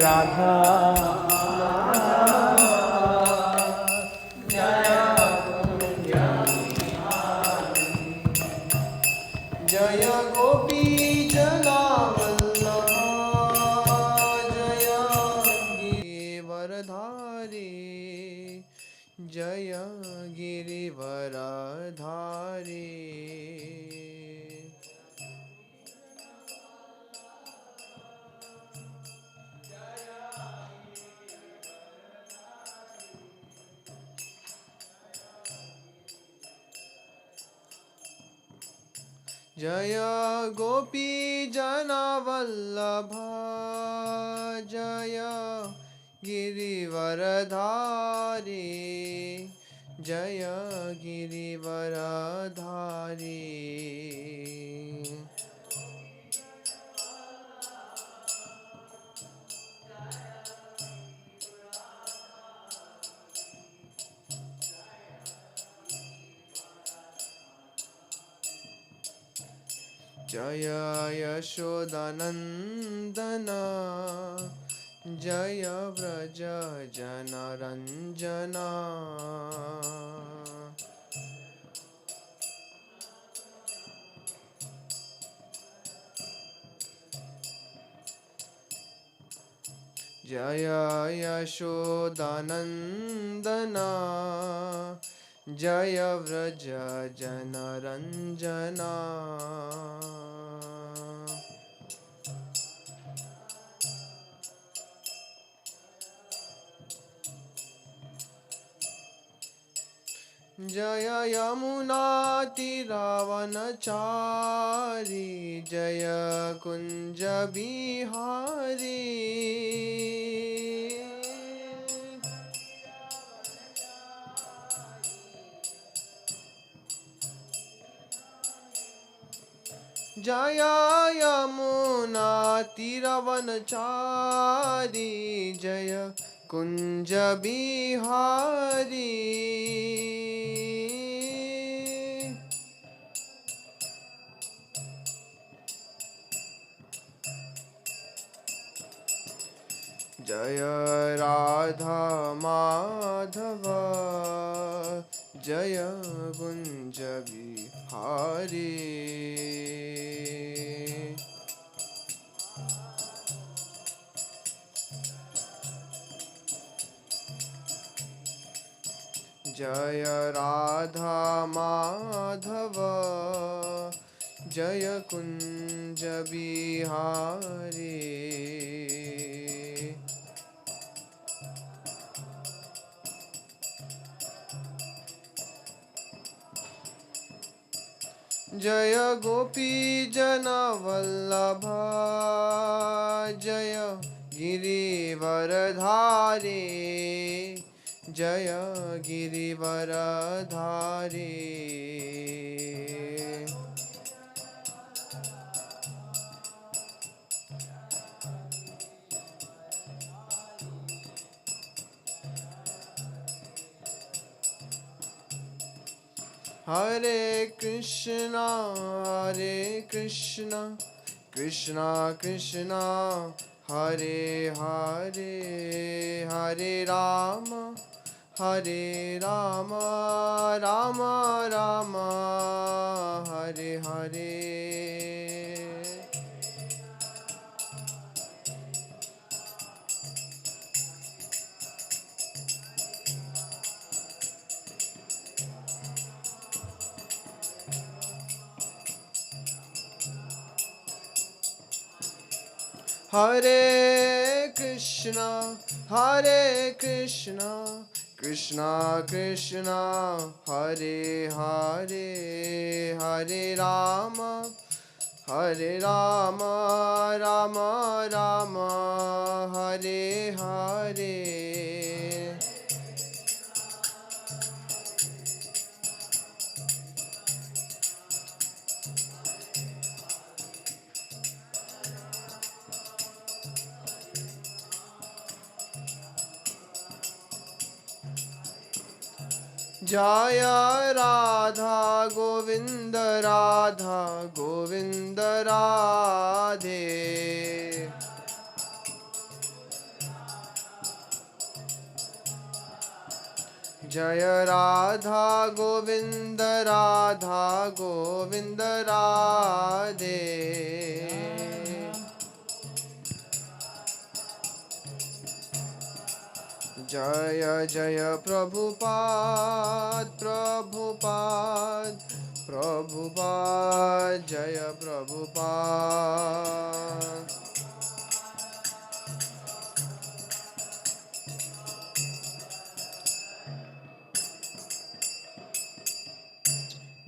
राधा जय गोपी जनावल्लभा जय गिरिवरधारी जय गिरिवरधारी जय गोपी जनावल्लभा जय गिरिवरधारी जय गिरिवरधारी जय यशोदानन्दन जय व्रज जनरञ्जना जय यशोदानन्दन जय व्रज जनरञ्जना जय यमुनातिरावनचारी जय कुञ्ज बिहारी जय यमुनातिरावनचारी जय कुञ्ज बिहारी जय राधा माधव जय कुञ्ज बिहारी जय राधा माधव जय कुञ्ज बिहारी जय गोपी जनवल्लभा जय गिरिवरधारी जय गिरिवरधारी हरे कृष्णा कृष्णा कृष्णा हरे हरे हरे राम राम राम हरे हरे हरे कृष्णा कृष्णा कृष्णा हरे हरे हरे राम राम राम हरे हरे जय राधा गोविंद राधे जय राधा गोविंद राधे। जय जय प्रभुपाद जय प्रभुपाद।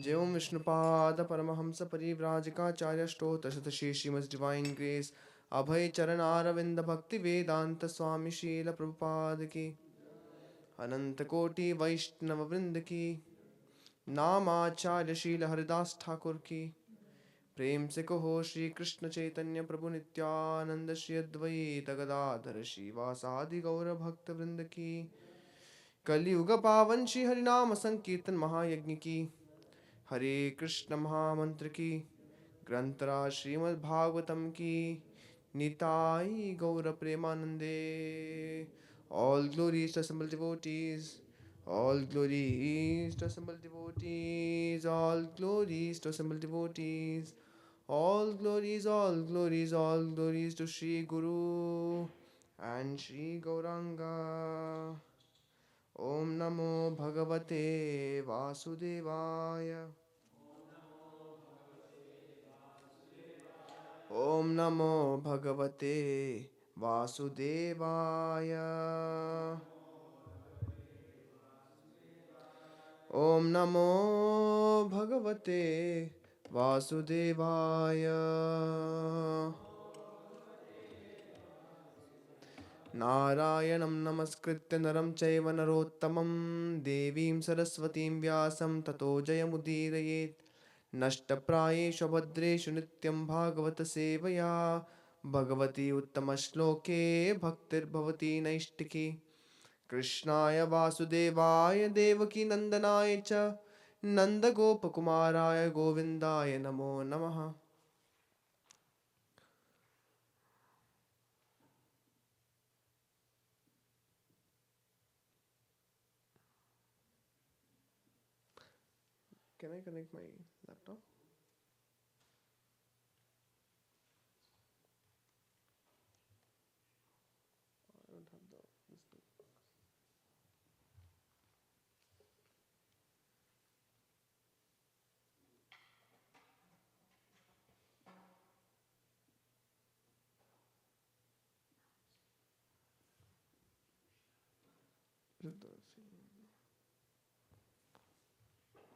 जय ओम विष्णुपाद परमहंस परिव्राजकाचार्य स्तोत्र श्री श्रीमद् डिवाइन ग्रेस अभय चरण आरविंद भक्ति वेदांत स्वामी शील प्रभुपाद की अनंत कोटि वैष्णव वृंद की नामाचार्य शील हरिदास ठाकुर की प्रेम से कहो श्री कृष्ण चैतन्य प्रभु नित्यानंद श्री अद्वैत गदाधर श्रीवासादि गौर भक्त वृंद की कलियुग पावन श्री हरिनाम संकीर्तन महायज्ञ की हरे कृष्ण महामंत्र की ग्रंथराज श्रीमद् भागवतम की निताई गौर प्रेमानंदे। All glories to assembled devotees, all glories to assembled devotees, all glories to assembled devotees, all glories, all glories, all glories to Shri Guru and Shri Gauranga. Om Namo Bhagavate Vasudevaya. Om Namo Bhagavate Vasudevaya. Om Namo Bhagavate Vasudevaya. Narayanam namaskritya naram chaiva narottamam devim saraswatim vyasam tato jayamudidayet. नष्टप्रायेषु भद्रेषु नित्यं भागवत सेवया भगवती उत्तमश्लोके भक्तिर्भवती नैष्टिकी। कृष्णाय वासुदेवाय देवकी नंदनाय च नंदगोपकुमाराय गोविन्दाय नमो नमः। Can I connect my laptop? I don't have this thing.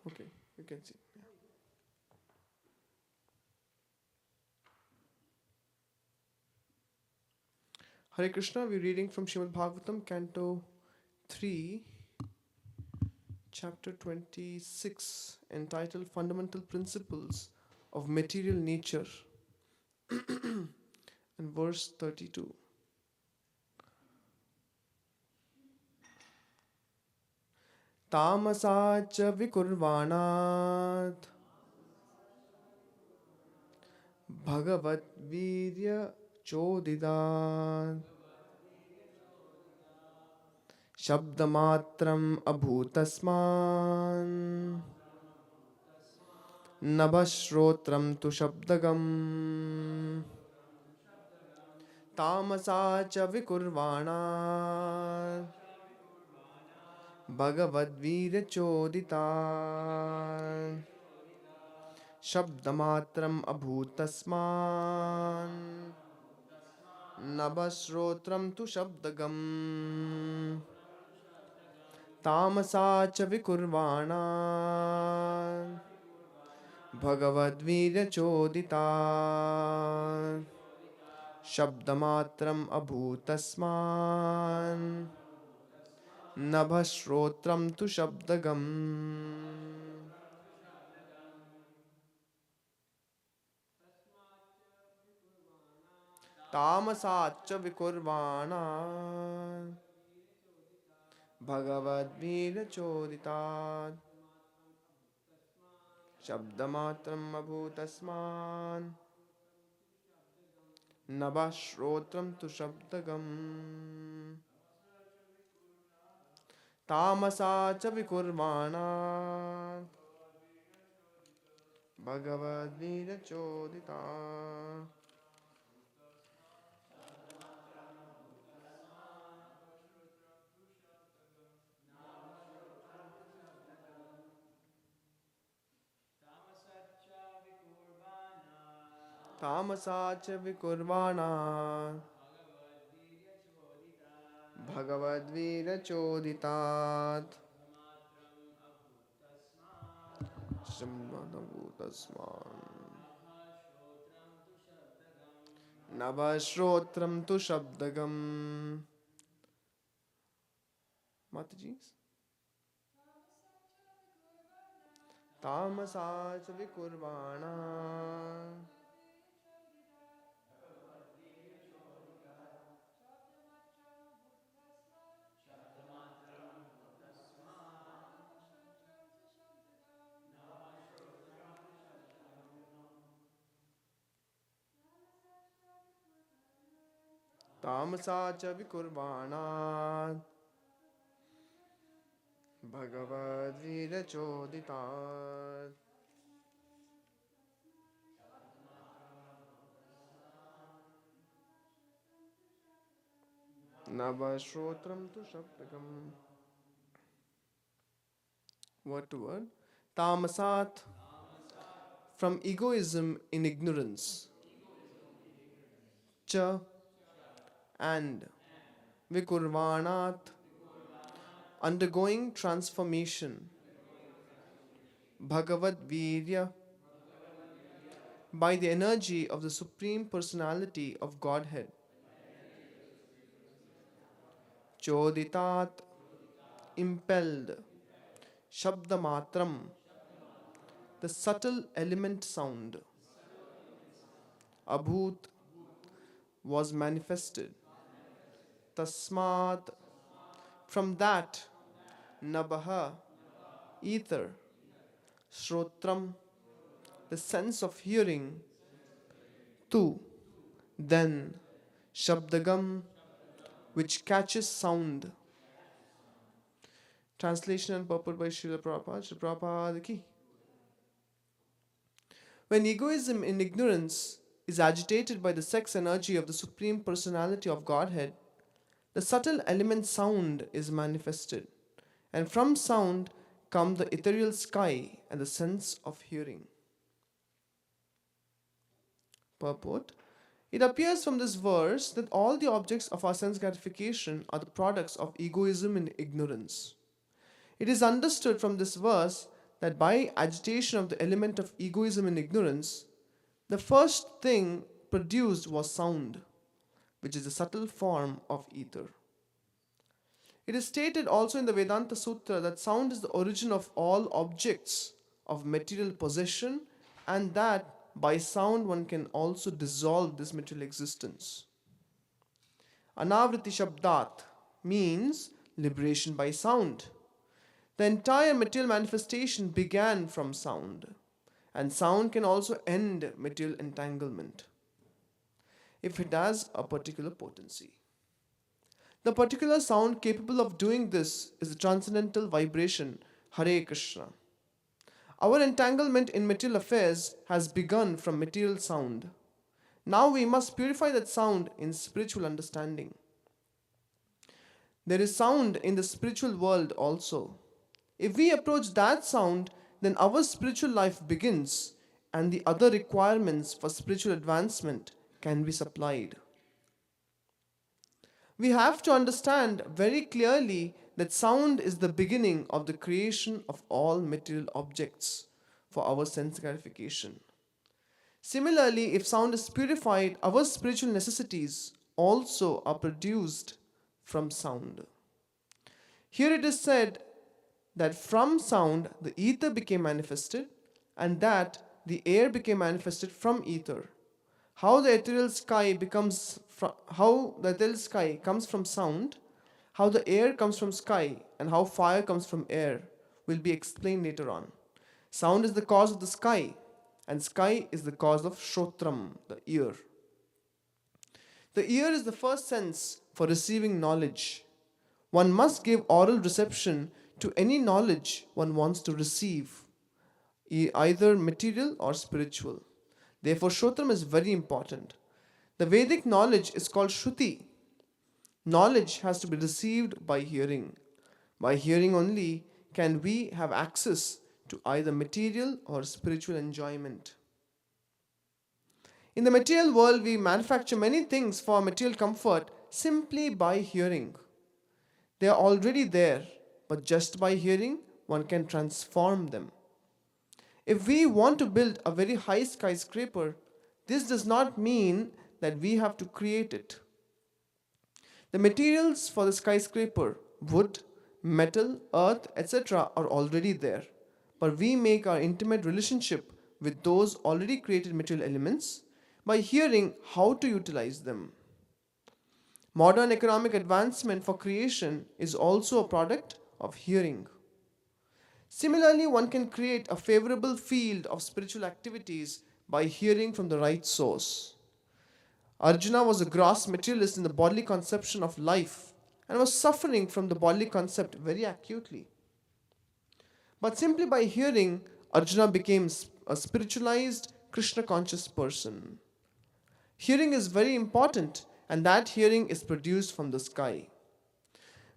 Okay, you can see. Yeah. Hare Krishna, we're reading from Srimad Bhagavatam, Canto 3, Chapter 26, entitled Fundamental Principles of Material Nature, and verse 32. Tamasa cha vikurvanat bhagavat virya chodidat shabdamatram abhutasman nabashrotram tu shabdagam. Tamasa cha vikurvanat bhagavat virya choditat शब्दमात्रम अभूतस्मान् नभश्रोत्रं तु शब्दगम्. तामसा च विकुर्वाणान् भगवद्वीर्यचोदितान् शब्दमात्रम् अभूतस्मान् नभश्रोत्रं तु शब्दगम्. तामसाच्च विकुर्वाणान् भगवद्वीर्यचोदितात् शब्दमात्रम् अभूतस्मान् नभश्रोत्रं तु शब्दगम्. तामसा च विकुर्वाणा भगवद्गीतचोदिता तामसा च विकुर्वाणा भगवद्गीतचोदितात् नभश्रोत्रं तु शब्दगम् Mataji तामसा च विकुर्वाणा तामसा च विकुर्वाणा भगवद्गीतचोदितात् नभश्रोत्रं तु शब्दगम्. Word to word. Tamasat, from egoism in ignorance. Cha, and. Vikurvanat, undergoing transformation. Bhagavad Virya, by the energy of the Supreme Personality of Godhead. Choditat, impelled. Shabdamatram, the subtle element sound. Abhut, was manifested. Tasmat, from that. Nabaha, ether. Shrotram, the sense of hearing. Tu, then. Shabdagam, which catches sound. Translation and purport by Srila Prabhupada. Srila Prabhupada ki. When egoism in ignorance is agitated by the sex energy of the Supreme Personality of Godhead, the subtle element sound is manifested, and from sound come the ethereal sky and the sense of hearing. Purport. It appears from this verse that all the objects of our sense gratification are the products of egoism and ignorance. It is understood from this verse that by agitation of the element of egoism and ignorance, the first thing produced was sound, which is a subtle form of ether. It is stated also in the Vedanta Sutra that sound is the origin of all objects of material possession, and that by sound one can also dissolve this material existence. Anavriti Shabdat means liberation by sound. The entire material manifestation began from sound, and sound can also end material entanglement if it has a particular potency. The particular sound capable of doing this is the transcendental vibration Hare Krishna. Our entanglement in material affairs has begun from material sound. Now we must purify that sound in spiritual understanding. There is sound in the spiritual world also. If we approach that sound, then our spiritual life begins, and the other requirements for spiritual advancement can be supplied. We have to understand very clearly that sound is the beginning of the creation of all material objects for our sense gratification. Similarly, if sound is purified, our spiritual necessities also are produced from sound. Here it is said that from sound the ether became manifested, and that the air became manifested from ether. How the ethereal sky comes from sound, how the air comes from sky, and how fire comes from air will be explained later on. Sound is the cause of the sky, and sky is the cause of Shrotram, the ear. The ear is the first sense for receiving knowledge. One must give oral reception to any knowledge one wants to receive, either material or spiritual. Therefore, Shrotam is very important. The Vedic knowledge is called Shruti. Knowledge has to be received by hearing. By hearing only can we have access to either material or spiritual enjoyment. In the material world, we manufacture many things for material comfort simply by hearing. They are already there, but just by hearing, one can transform them. If we want to build a very high skyscraper, this does not mean that we have to create it. The materials for the skyscraper, wood, metal, earth, etc., are already there, but we make our intimate relationship with those already created material elements by hearing how to utilize them. Modern economic advancement for creation is also a product of hearing. Similarly, one can create a favorable field of spiritual activities by hearing from the right source. Arjuna was a gross materialist in the bodily conception of life and was suffering from the bodily concept very acutely. But simply by hearing, Arjuna became a spiritualized, Krishna conscious person. Hearing is very important, and that hearing is produced from the sky.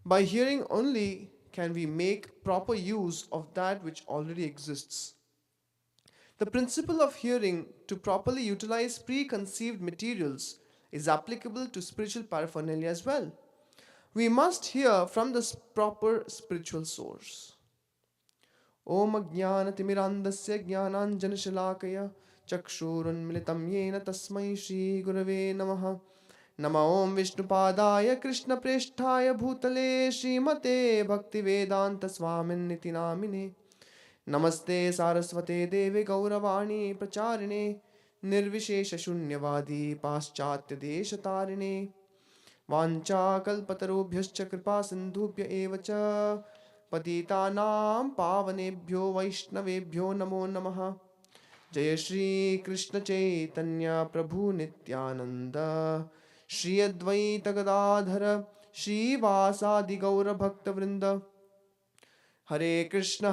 By hearing only can we make proper use of that which already exists. The principle of hearing to properly utilize preconceived materials is applicable to spiritual paraphernalia as well. We must hear from the proper spiritual source. Om Ajnanatimmirandasya Jnananjanashalakaya Chakshurunmilitam Yena Tasmai Shri Gurave Namaha Nama Om Vishnupadaya Krishna Presthaya Bhutale Srimate Bhaktivedanta Swaminiti Namine Namaste Saraswate Deve Gauravani Pracharine Nirvishesha Shunyavadi Paschatya Deshatarine Vancha Kalpatarubhyascha Kripa Sindhubhya Evacha Patitanam Pavanebhyo Vaishnavebhyo Namo Namaha Jaya Shri Krishna Chaitanya Prabhu Nityananda Shri Advaita Gadadhara Shri Vasadi Gaura Bhakta Vrinda Hare Krishna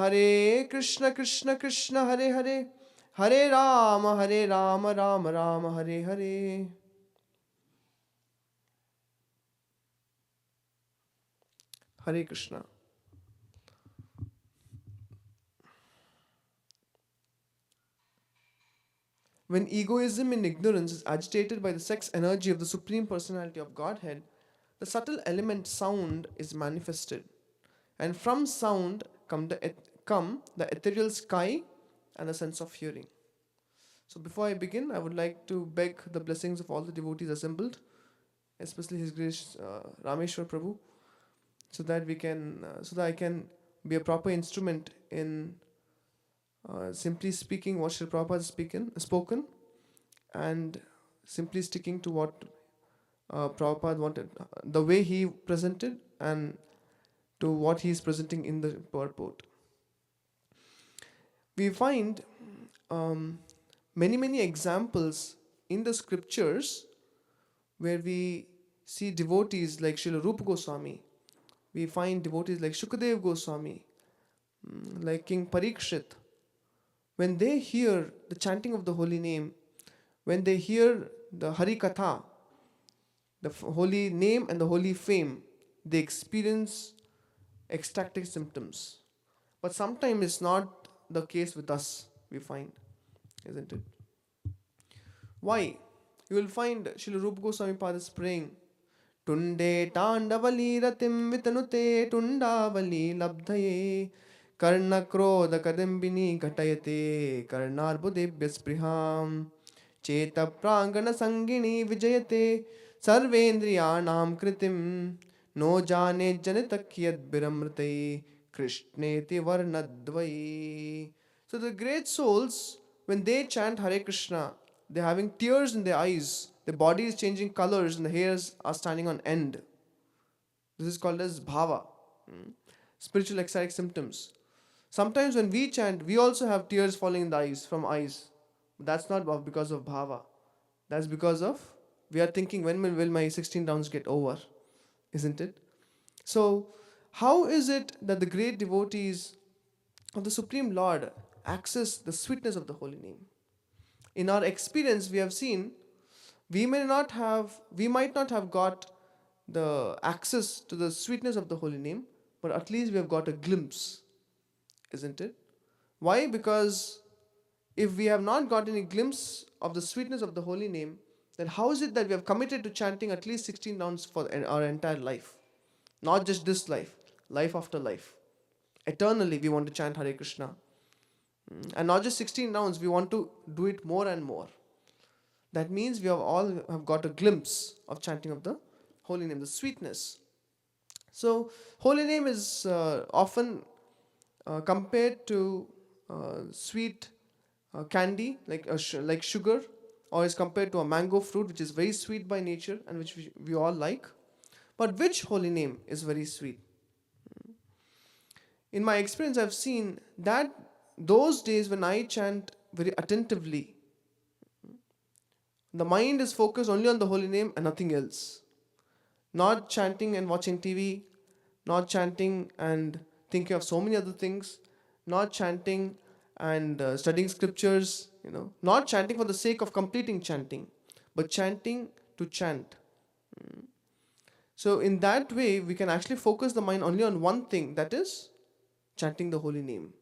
Krishna Krishna Hare Hare Hare Rama Rama Rama Hare Hare. Hare Krishna. When egoism and ignorance is agitated by the sex energy of the Supreme Personality of Godhead, the subtle element sound is manifested. And from sound come the ethereal sky and the sense of hearing. So before I begin, I would like to beg the blessings of all the devotees assembled, especially His Grace Rameshwar Prabhu, so that I can be a proper instrument in simply speaking what Srila Prabhupada has spoken, and simply sticking to what Prabhupada wanted, the way he presented, and to what he is presenting in the purport. We find many examples in the scriptures where we see devotees like Srila Rupa Goswami. We find devotees like Shukadev Goswami, like King Parikshit. When they hear the chanting of the holy name, when they hear the Hari Katha, the holy name and the holy fame, they experience ecstatic symptoms. But sometimes it's not the case with us, we find, isn't it? Why? You will find Srila Rupa Goswami Padas praying, Tunde Tandavali Ratim Vitanute Tundavali Labdhaye Karna Krodha Kadambini Gatayate Karnarbudebhya Spriham Cheta Prangana Sangini Vijayate Sarvendriyanam Kritim No Jane Janitakyad Biramrtai Krishneti Varnadvai. So the great souls, when they chant Hare Krishna, they're having tears in their eyes, their body is changing colors and the hairs are standing on end. This is called as bhava, spiritual ecstatic symptoms. Sometimes when we chant, we also have tears falling in the eyes, from eyes. But that's not because of bhava. That's because of, we are thinking, when will my 16 rounds get over? Isn't it? So, how is it that the great devotees of the Supreme Lord access the sweetness of the holy name? In our experience, we have seen we might not have got the access to the sweetness of the holy name, but at least we have got a glimpse, isn't it? Why? Because if we have not got any glimpse of the sweetness of the holy name, then how is it that we have committed to chanting at least 16 rounds for our entire life? Not just this life, life after life. Eternally, we want to chant Hare Krishna. And not just 16 rounds, we want to do it more and more. That means we have all have got a glimpse of chanting of the holy name, the sweetness. So, holy name is often compared to sweet candy, like sugar, or is compared to a mango fruit, which is very sweet by nature and which we all like. But which holy name is very sweet? In my experience, I've seen that those days when I chant very attentively, the mind is focused only on the holy name and nothing else. Not chanting and watching TV, not chanting and thinking of so many other things, not chanting and studying scriptures, not chanting for the sake of completing chanting, but chanting to chant. So, in that way, we can actually focus the mind only on one thing, that is chanting the holy name.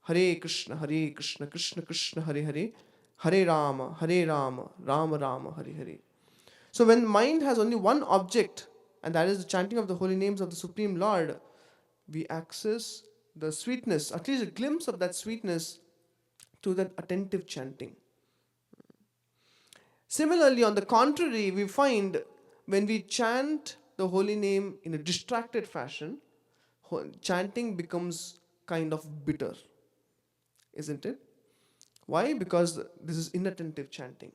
Hare Krishna, Krishna Krishna, Hare Hare, Hare Rama, Rama Rama, Hare Hare. So, when mind has only one object, and that is the chanting of the holy names of the Supreme Lord, we access the sweetness, at least a glimpse of that sweetness, to that attentive chanting. Similarly, on the contrary, we find when we chant the holy name in a distracted fashion, chanting becomes kind of bitter, isn't it? Why? Because this is inattentive chanting.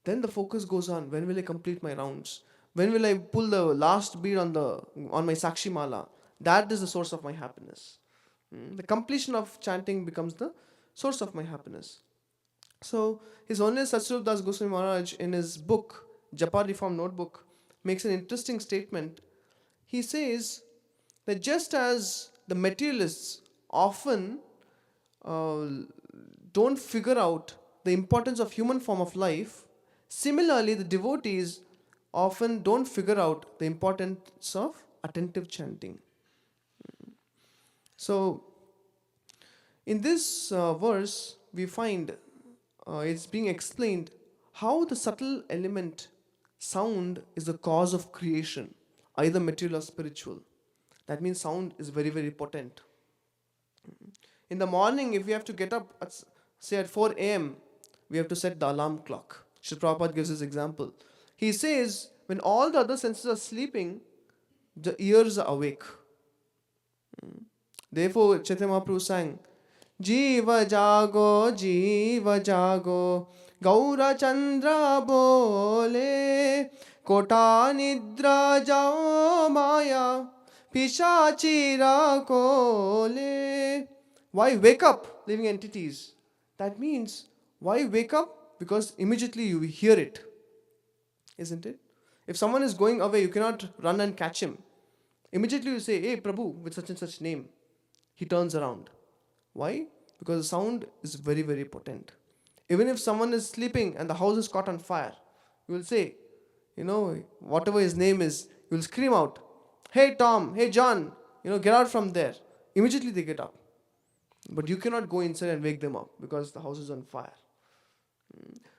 Then the focus goes on. When will I complete my rounds? When will I pull the last bead on my Sakshi Mala? That is the source of my happiness. The completion of chanting becomes the source of my happiness. So, His Holiness Satsrup Das Goswami Maharaj, in his book, Japa Reform Notebook, makes an interesting statement. He says that just as the materialists often don't figure out the importance of human form of life, similarly the devotees often don't figure out the importance of attentive chanting. So, in this verse, we find it's being explained how the subtle element sound is the cause of creation, either material or spiritual. That means sound is very, very potent. In the morning, if we have to get up, at 4 a.m., we have to set the alarm clock. Srila Prabhupada gives this example. He says, when all the other senses are sleeping, the ears are awake. Therefore, Chaitanya Mahaprabhu sang, Jiva jago, Gaura Chandra bole, Kota nidra jao maya, Pishachira kole. Why wake up, living entities? That means, why wake up? Because immediately you hear it. Isn't it? If someone is going away, you cannot run and catch him. Immediately you say, hey Prabhu, with such and such name. He turns around. Why? Because the sound is very, very potent. Even if someone is sleeping and the house is caught on fire, you will say, whatever his name is, you will scream out, hey Tom, hey John, get out from there. Immediately they get up. But you cannot go inside and wake them up because the house is on fire.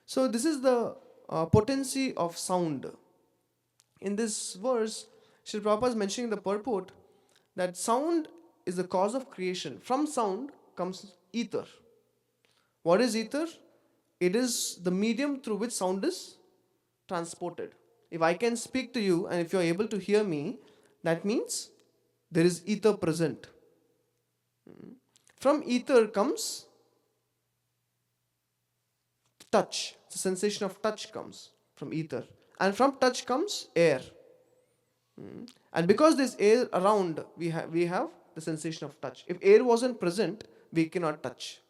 So this is the potency of sound. In this verse, Srila Prabhupada is mentioning the purport that sound is the cause of creation. From sound comes ether. What is ether? It is the medium through which sound is transported. If I can speak to you and if you are able to hear me, that means there is ether present. From ether comes touch. The sensation of touch comes from ether. And from touch comes air. And because there's air around, we have the sensation of touch. If air wasn't present, we cannot touch.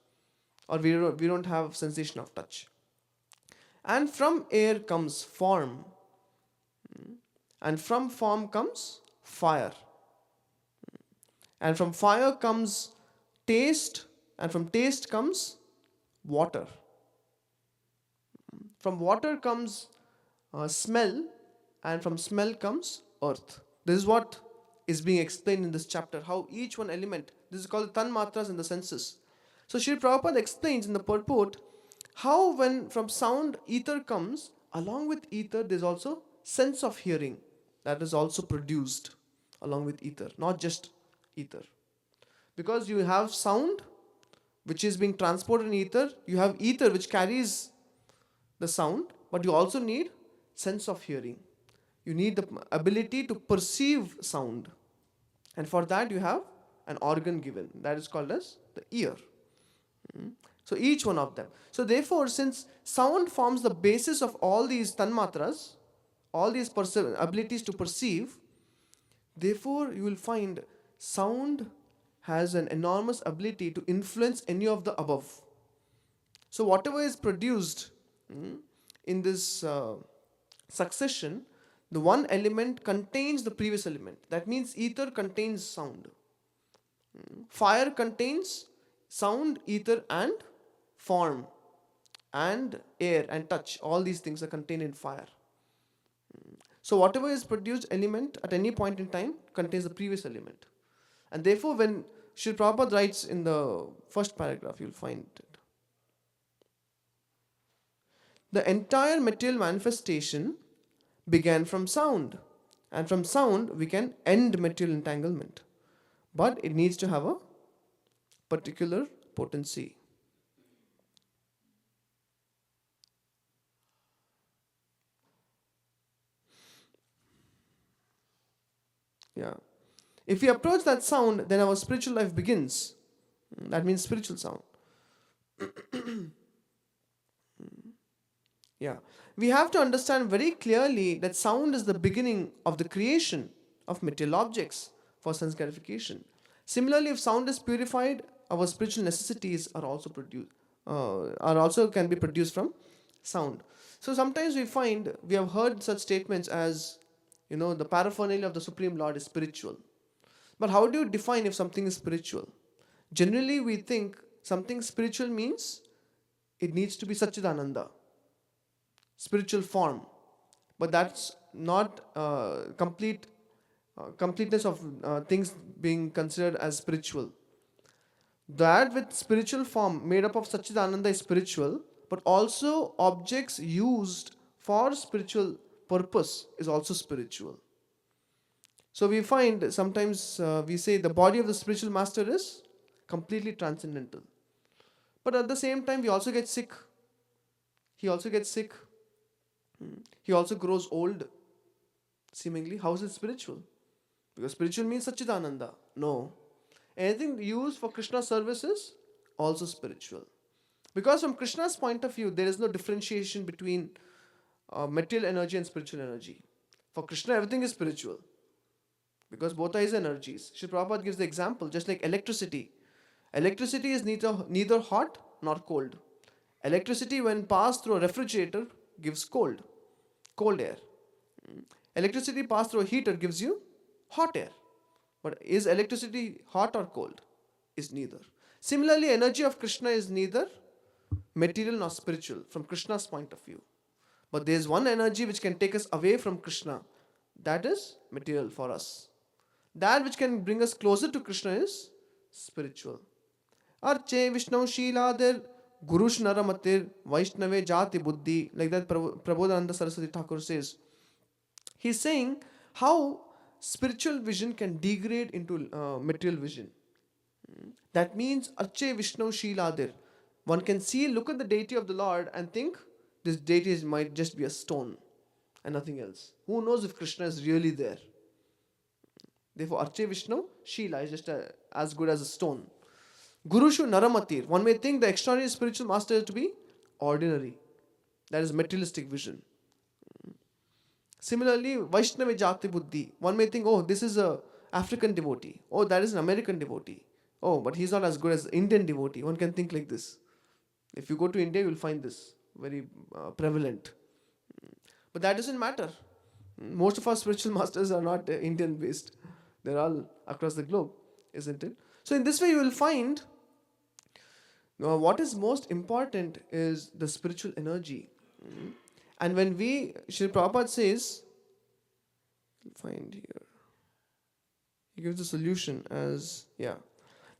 Or we don't have sensation of touch. And from air comes form. And from form comes fire. And from fire comes taste, and from taste comes water. From water comes smell, and from smell comes earth. This is what is being explained in this chapter, how each one element, this is called tanmatras in the senses. So Sri Prabhupada explains in the purport how when from sound ether comes, along with ether there's also sense of hearing that is also produced along with ether, not just ether. Because you have sound which is being transported in ether, you have ether which carries the sound, but you also need sense of hearing. You need the ability to perceive sound. And for that you have an organ given. That is called as the ear. So each one of them. So therefore, since sound forms the basis of all these tanmatras, all these abilities to perceive, therefore you will find sound has an enormous ability to influence any of the above. So whatever is produced in this succession, the one element contains the previous element. That means ether contains sound. Fire contains sound, ether, and form, and air and touch. All these things are contained in fire. So whatever is produced element at any point in time contains the previous element. And therefore when Sri Prabhupada writes in the first paragraph, you'll find it. The entire material manifestation began from sound. And from sound we can end material entanglement. But it needs to have a particular potency. Yeah. If we approach that sound, then our spiritual life begins. That means spiritual sound. Yeah. We have to understand very clearly that sound is the beginning of the creation of material objects for sense gratification. Similarly, if sound is purified, our spiritual necessities are also produced, are also can be produced from sound. So sometimes we have heard such statements as, the paraphernalia of the Supreme Lord is spiritual. But how do you define if something is spiritual? Generally, we think something spiritual means it needs to be Satchidananda, spiritual form. But that's not completeness of things being considered as spiritual. That with spiritual form made up of Satchidananda is spiritual, but also objects used for spiritual purpose is also spiritual. So we find sometimes we say the body of the spiritual master is completely transcendental. But at the same time we also get sick. He also gets sick. He also grows old, seemingly. How is it spiritual? Because spiritual means Satchidananda. No. Anything used for Krishna's service is also spiritual. Because from Krishna's point of view, there is no differentiation between material energy and spiritual energy. For Krishna, everything is spiritual. Because both are his energies. Sri Prabhupada gives the example, just like electricity. Electricity is neither hot nor cold. Electricity, when passed through a refrigerator, gives cold air. Electricity passed through a heater gives you hot air. But is electricity hot or cold? Is neither. Similarly, energy of Krishna is neither material nor spiritual from Krishna's point of view. But there is one energy which can take us away from Krishna. That is material for us. That which can bring us closer to Krishna is spiritual. Arche Vishnu Shiladir Gurush Naramatir Vaishnave Jati Buddhi. Like that Prabodhananda Saraswati Thakur says. He's saying how spiritual vision can degrade into material vision. That means Arche Vishnu Shiladir. One can look at the deity of the Lord and think this deity might just be a stone and nothing else. Who knows if Krishna is really there? Therefore, Arche Vishnu Shila is just as good as a stone. Gurushu Naramatir. One may think the extraordinary spiritual master is to be ordinary. That is materialistic vision. Similarly, Vaishnava Jati Buddhi. One may think, this is a African devotee. That is an American devotee. But he's not as good as Indian devotee. One can think like this. If you go to India, you will find this very prevalent. But that doesn't matter. Most of our spiritual masters are not Indian based. They're all across the globe. isn't it? So in this way, you will find what is most important is the spiritual energy. And when Sri Prabhupada says, find here, he gives the solution as, yeah.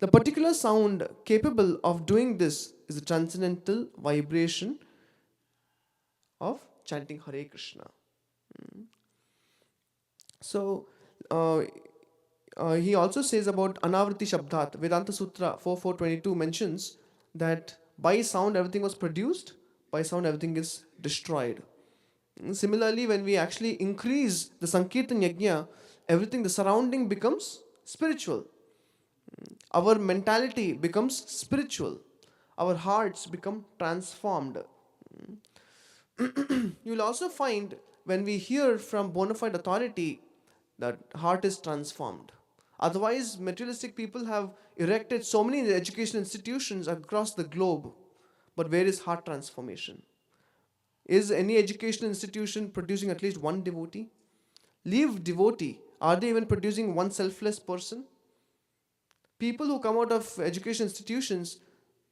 The particular sound capable of doing this is the transcendental vibration of chanting Hare Krishna. So, he also says about Anavriti Shabdat. Vedanta Sutra 4.4.22 mentions that by sound everything was produced, by sound everything is destroyed. Similarly, when we actually increase the Sankirtan Yajna, everything, the surrounding becomes spiritual. Our mentality becomes spiritual. Our hearts become transformed. You will also find when we hear from bona fide authority, that heart is transformed. Otherwise, materialistic people have erected so many education institutions across the globe, but where is heart transformation? Is any educational institution producing at least one devotee? Leave devotee. Are they even producing one selfless person? People who come out of education institutions,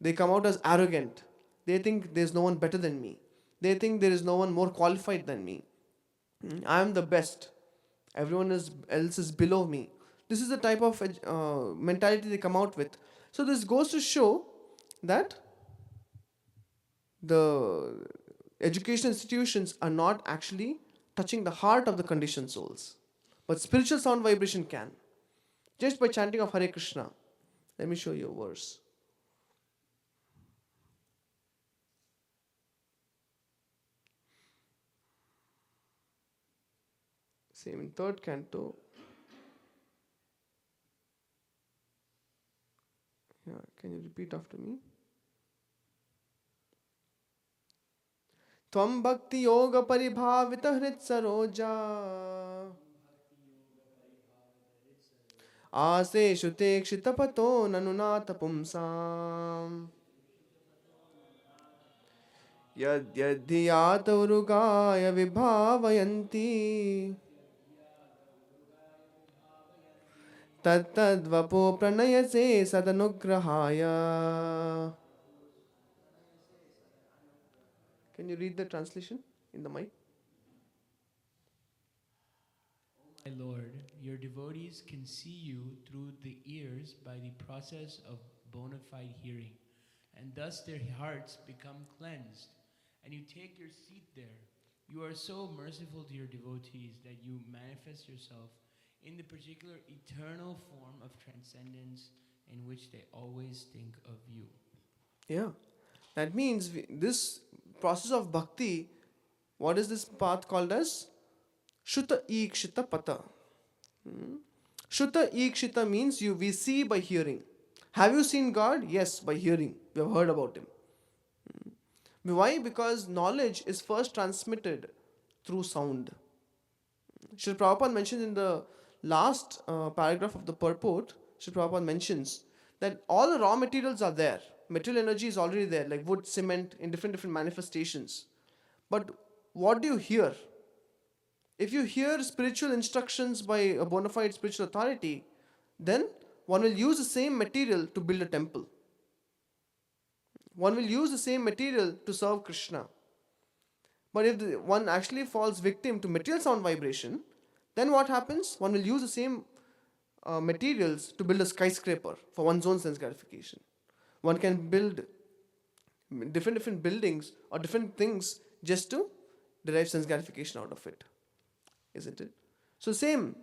they come out as arrogant. They think there's no one better than me. They think there is no one more qualified than me. I am the best. Everyone else is below me. This is the type of mentality they come out with. So this goes to show that the education institutions are not actually touching the heart of the conditioned souls. But spiritual sound vibration can. Just by chanting of Hare Krishna. Let me show you a verse. Same in third canto. Yeah, can you repeat after me? Tvam bhakti yoga paribhavita hrit saroja Ase shute kshitapato nanunata pumsam Yad yadhiyata urugaya vibhavayanti Tad tadvapo pranayase sadanugrahaya. Can you read the translation in the mic? My Lord, your devotees can see you through the ears by the process of bona fide hearing, and thus their hearts become cleansed, and you take your seat there. You are so merciful to your devotees that you manifest yourself in the particular eternal form of transcendence in which they always think of you. Yeah. That means this process of bhakti, what is this path called as? Shuta ikshita pata. Shuta ikshita means we see by hearing. Have you seen God? Yes, by hearing. We have heard about Him. Why? Because knowledge is first transmitted through sound. Sri Prabhupada mentions in the last paragraph of the purport, Sri Prabhupada mentions that all the raw materials are there. Material energy is already there, like wood, cement, in different manifestations. But what do you hear? If you hear spiritual instructions by a bona fide spiritual authority, then one will use the same material to build a temple. One will use the same material to serve Krishna. But if one actually falls victim to material sound vibration, then what happens? One will use the same materials to build a skyscraper for one's own sense gratification. One can build different buildings or different things just to derive sense gratification out of it. Isn't it? So same,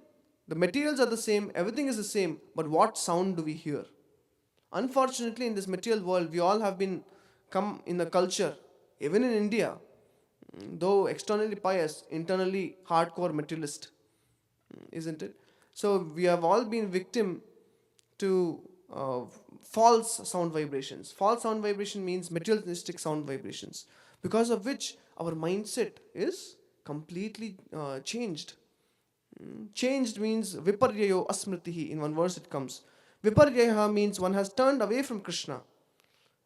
the materials are the same, everything is the same, but what sound do we hear? Unfortunately, in this material world, we all have been come in a culture, even in India, though externally pious, internally hardcore materialist, isn't it? So we have all been victim to false sound vibrations. False sound vibration means materialistic sound vibrations, because of which our mindset is completely changed. Changed means viparyayo asmritihi. In one verse it comes. Viparyaha means one has turned away from Krishna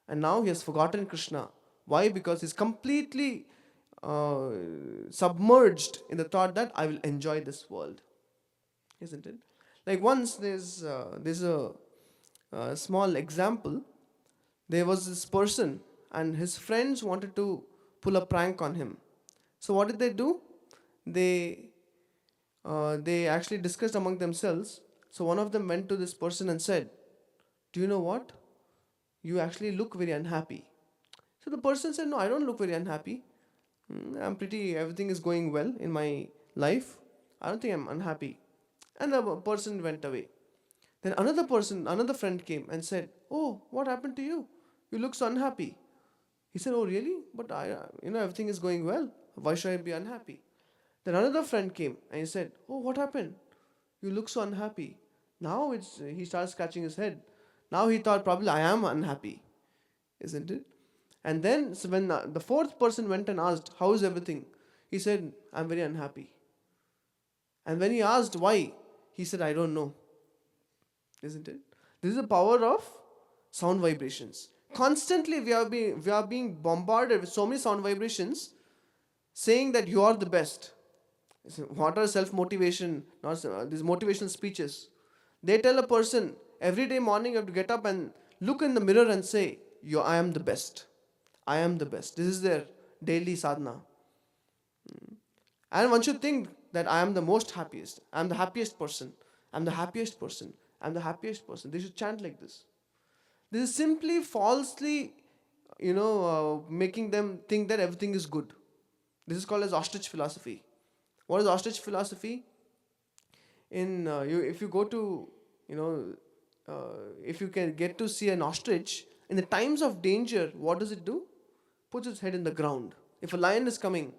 and now he has forgotten Krishna. Why? Because he's completely submerged in the thought that I will enjoy this world. Isn't it? Like once there's a small example. There was this person, and his friends wanted to pull a prank on him. So what did they do? They actually discussed among themselves. So one of them went to this person and said, "Do you know what? You actually look very unhappy." So the person said, "No, I don't look very unhappy. Everything is going well in my life. I don't think I'm unhappy." And the person went away. Then another friend came and said, "Oh, what happened to you? You look so unhappy." He said, "Oh, really? But everything is going well. Why should I be unhappy?" Then another friend came and he said, "Oh, what happened? You look so unhappy." Now he starts scratching his head. Now he thought probably I am unhappy, isn't it? And then so when the fourth person went and asked, "How is everything?" He said, "I'm very unhappy." And when he asked why, he said, "I don't know." Isn't it? This is the power of sound vibrations. Constantly we are being bombarded with so many sound vibrations saying that you are the best. What are self-motivation, not these motivational speeches? They tell a person every day morning you have to get up and look in the mirror and say, I am the best. I am the best. This is their daily sadhana. And one should think that I am the most happiest. I am the happiest person. I am the happiest person. I am the happiest person. They should chant like this. This is simply falsely, making them think that everything is good. This is called as ostrich philosophy. What is ostrich philosophy? If you go to, if you can get to see an ostrich, in the times of danger, what does it do? Puts its head in the ground. If a lion is coming,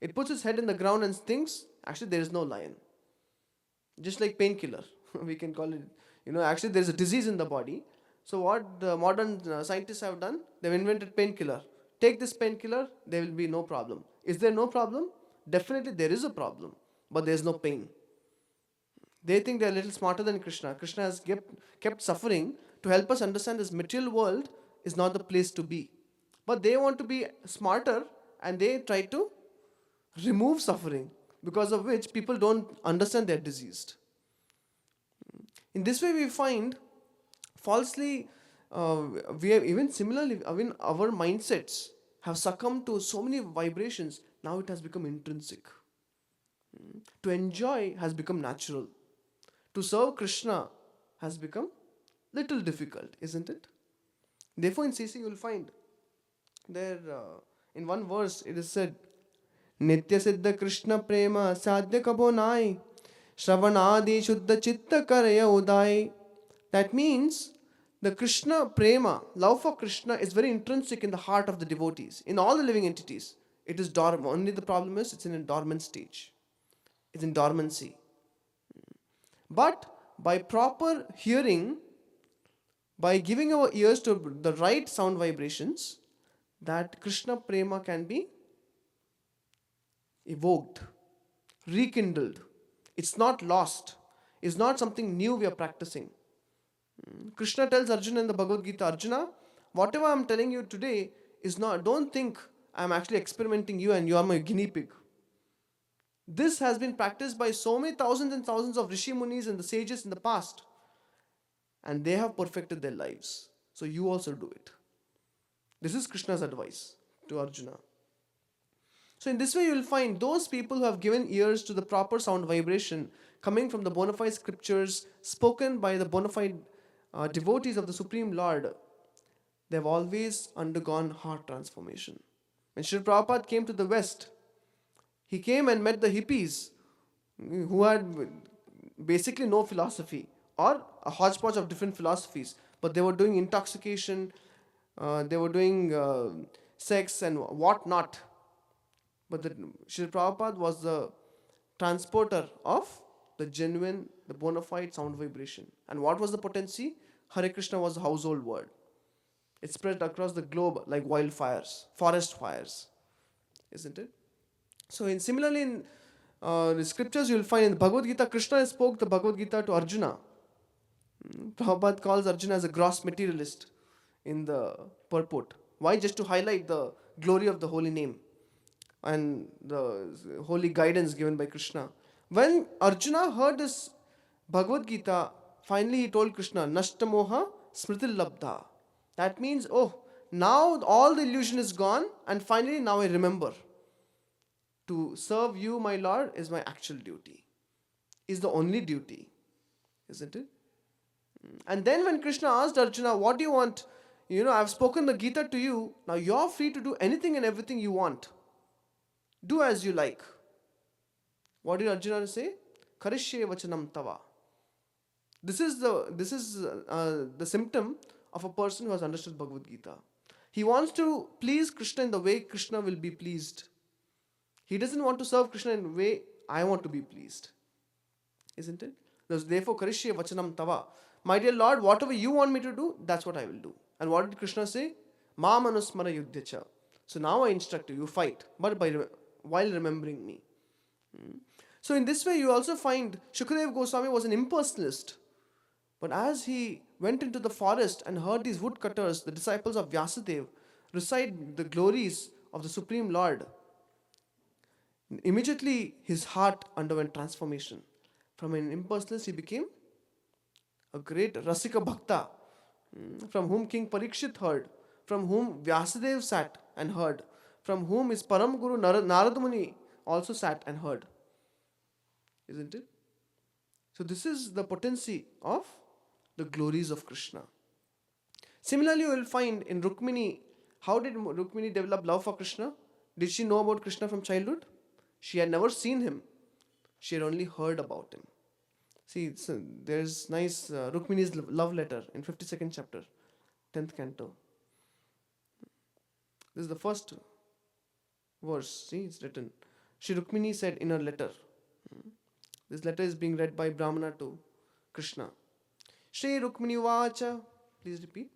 it puts its head in the ground and thinks, actually there is no lion. Just like painkiller, we can call it, actually there is a disease in the body. So what the modern scientists have done, they've invented painkiller. Take this painkiller, there will be no problem. Is there no problem? Definitely there is a problem, but there is no pain. They think they're a little smarter than Krishna. Krishna has kept suffering to help us understand this material world is not the place to be. But they want to be smarter and they try to remove suffering, because of which people don't understand they're diseased. In this way we find falsely, we have even similarly, our mindsets have succumbed to so many vibrations. Now it has become intrinsic. To enjoy has become natural. To serve Krishna has become little difficult, isn't it? Therefore in CC you will find there, in one verse it is said, Nitya Siddha Krishna Prema Sadhya Kabo Nai Shravanadi Shuddha Chitta Karaya Udai. That means the Krishna Prema, love for Krishna, is very intrinsic in the heart of the devotees, in all the living entities. It is dormant. Only the problem is it's in a dormant stage. It's in dormancy. But by proper hearing, by giving our ears to the right sound vibrations, that Krishna Prema can be evoked, rekindled. It's not lost. It's not something new we are practicing. Krishna tells Arjuna in the Bhagavad Gita, Arjuna, whatever I'm telling you today is not, don't think I'm actually experimenting you and you are my guinea pig. This has been practiced by so many thousands and thousands of Rishi Munis and the sages in the past. And they have perfected their lives. So you also do it. This is Krishna's advice to Arjuna. So in this way you will find those people who have given ears to the proper sound vibration coming from the bona fide scriptures spoken by the bona fide devotees of the Supreme Lord, they have always undergone heart transformation. When Srila Prabhupada came to the West, he came and met the hippies who had basically no philosophy or a hodgepodge of different philosophies, but they were doing intoxication, they were doing sex and whatnot. But Srila Prabhupada was the transporter of the genuine, the bona fide sound vibration. And what was the potency? Hare Krishna was the household word. It spread across the globe like wildfires, forest fires, isn't it? So similarly in the scriptures you will find in the Bhagavad Gita, Krishna spoke the Bhagavad Gita to Arjuna. Prabhupada calls Arjuna as a gross materialist in the purport. Why? Just to highlight the glory of the holy name and the holy guidance given by Krishna. When Arjuna heard this Bhagavad Gita, finally he told Krishna, Nashta moha smriti labdha. That means, oh, now all the illusion is gone, and finally now I remember. To serve you, my Lord, is my actual duty, is the only duty, isn't it? And then when Krishna asked Arjuna, what do you want? I've spoken the Gita to you. Now you're free to do anything and everything you want. Do as you like. What did Arjuna say? Karishye vachanam tava. This is the symptom of a person who has understood Bhagavad Gita. He wants to please Krishna in the way Krishna will be pleased. He doesn't want to serve Krishna in the way I want to be pleased. Isn't it? Therefore, Karishye vachanam tava. My dear Lord, whatever you want me to do, that's what I will do. And what did Krishna say? Ma manusmara yuddhacha. So now I instruct you, you fight, but while remembering me. So in this way, you also find Shukadeva Goswami was an impersonalist. But as he went into the forest and heard these woodcutters, the disciples of Vyasadeva, recite the glories of the Supreme Lord, immediately his heart underwent transformation. From an impersonalist, he became a great Rasika Bhakta, from whom King Parikshit heard, from whom Vyasadeva sat and heard, from whom his Param Guru Narad Muni also sat and heard. Isn't it? So this is the potency of the glories of Krishna. Similarly, you will find in Rukmini, how did Rukmini develop love for Krishna? Did she know about Krishna from childhood? She had never seen him. She had only heard about him. See, so there's nice Rukmini's love letter in 52nd chapter, 10th canto. This is the first verse. See, it's written. Shri Rukmini said in her letter. This letter is being read by Brahmana to Krishna. Shri Rukmini Vacha. Please repeat.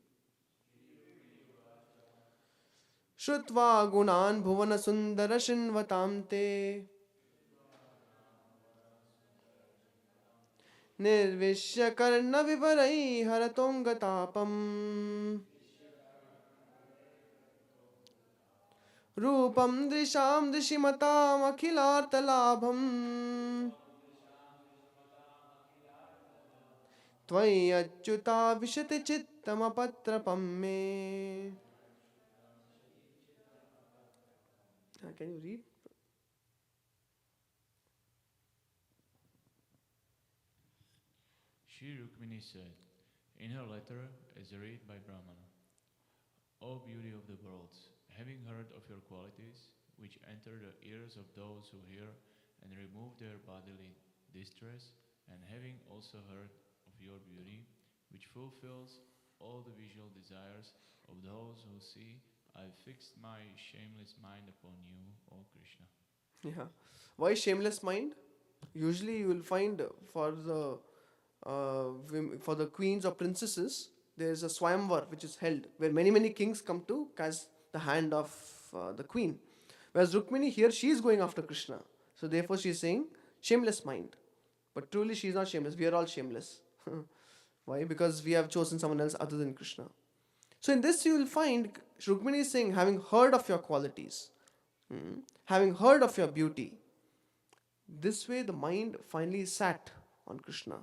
Shrutva gunan bhuvana sundara shinvatam te nirvishya karna vivarai haratongatapam rupam drisham drishimatam akhilartalabham tvai achyuta vishati chittam apatrapam me. Can you read? Shri Rukmini said in her letter as read by Brahmana, O beauty of the worlds, having heard of your qualities, which enter the ears of those who hear and remove their bodily distress, and having also heard of your beauty, which fulfills all the visual desires of those who see, I have fixed my shameless mind upon you, O Krishna. Yeah. Why shameless mind? Usually you will find for the queens or princesses, there is a swayamvar which is held where many kings come to catch the hand of the queen. Whereas Rukmini here, she is going after Krishna. So therefore she is saying shameless mind. But truly she is not shameless. We are all shameless. Why? Because we have chosen someone else other than Krishna. So in this you will find Rukmini is saying, having heard of your qualities, having heard of your beauty, this way the mind finally sat on Krishna.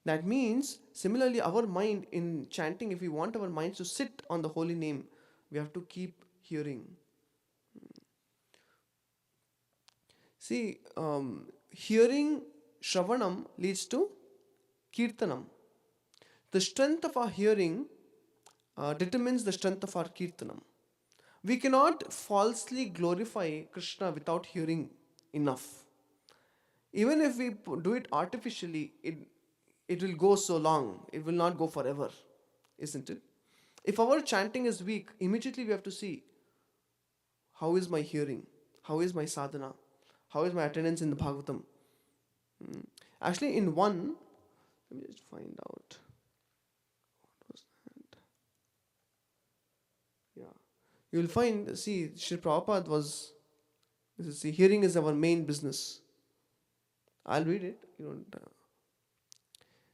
That means, similarly, our mind in chanting, if we want our minds to sit on the holy name, we have to keep hearing. See, hearing Shravanam leads to Kirtanam. The strength of our hearing determines the strength of our Kirtanam. We cannot falsely glorify Krishna without hearing enough. Even if we do it artificially, it will go so long. It will not go forever, isn't it? If our chanting is weak, immediately we have to see, how is my hearing? How is my sadhana? How is my attendance in the Bhagavatam? Actually, in one, let me just find out. What was that? Yeah. You will find, see, Sri Prabhupada was, hearing is our main business. I'll read it. You don't.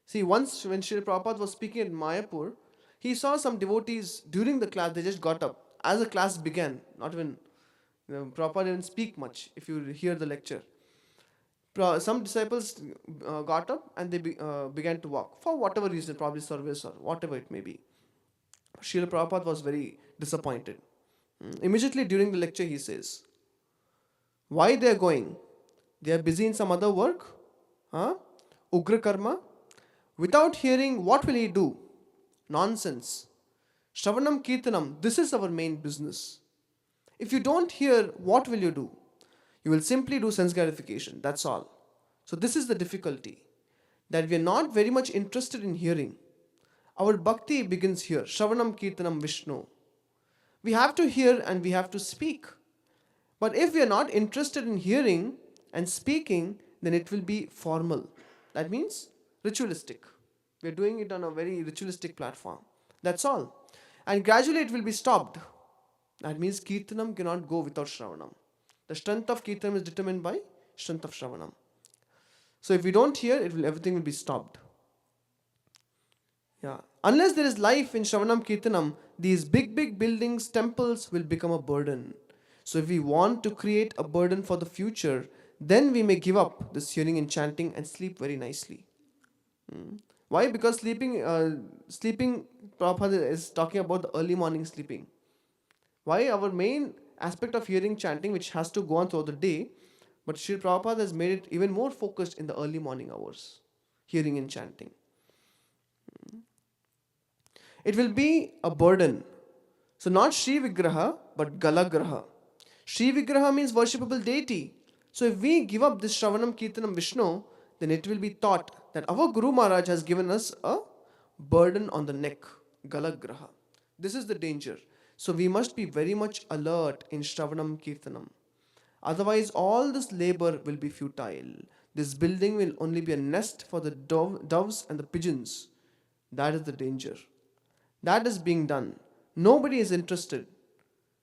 See, once when Sri Prabhupada was speaking at Mayapur, he saw some devotees during the class, they just got up. As the class began, not even, Prabhupada didn't speak much if you hear the lecture. Some disciples got up and they began to walk for whatever reason, probably service or whatever it may be. Srila Prabhupada was very disappointed. Immediately during the lecture, he says, why they are going? They are busy in some other work? Huh? Ugra karma? Without hearing, what will he do? Nonsense. Shravanam Kirtanam, this is our main business. If you don't hear, what will you do? You will simply do sense gratification, that's all. So this is the difficulty, that we are not very much interested in hearing. Our bhakti begins here, Shravanam Kirtanam Vishnu. We have to hear and we have to speak. But if we are not interested in hearing and speaking, then it will be formal. That means ritualistic. We are doing it on a very ritualistic platform. That's all. And gradually it will be stopped. That means Kirtanam cannot go without Shravanam. The strength of Kirtanam is determined by strength of Shravanam. So if we don't hear, everything will be stopped. Yeah. Unless there is life in Shravanam Kirtanam, these big buildings, temples will become a burden. So if we want to create a burden for the future, then we may give up this hearing and chanting and sleep very nicely. Why? Because sleeping, Prabhupada is talking about the early morning sleeping. Why? Our main aspect of hearing chanting, which has to go on throughout the day, but Sri Prabhupada has made it even more focused in the early morning hours, hearing and chanting. It will be a burden. So not Shri Vigraha, but Galagraha. Shri Vigraha means worshipable deity. So if we give up this Shravanam Kirtanam Vishnu, then it will be thought that our Guru Maharaj has given us a burden on the neck, Galagraha. This is the danger. So we must be very much alert in Shravanam Kirtanam. Otherwise, all this labor will be futile. This building will only be a nest for the doves and the pigeons. That is the danger. That is being done. Nobody is interested.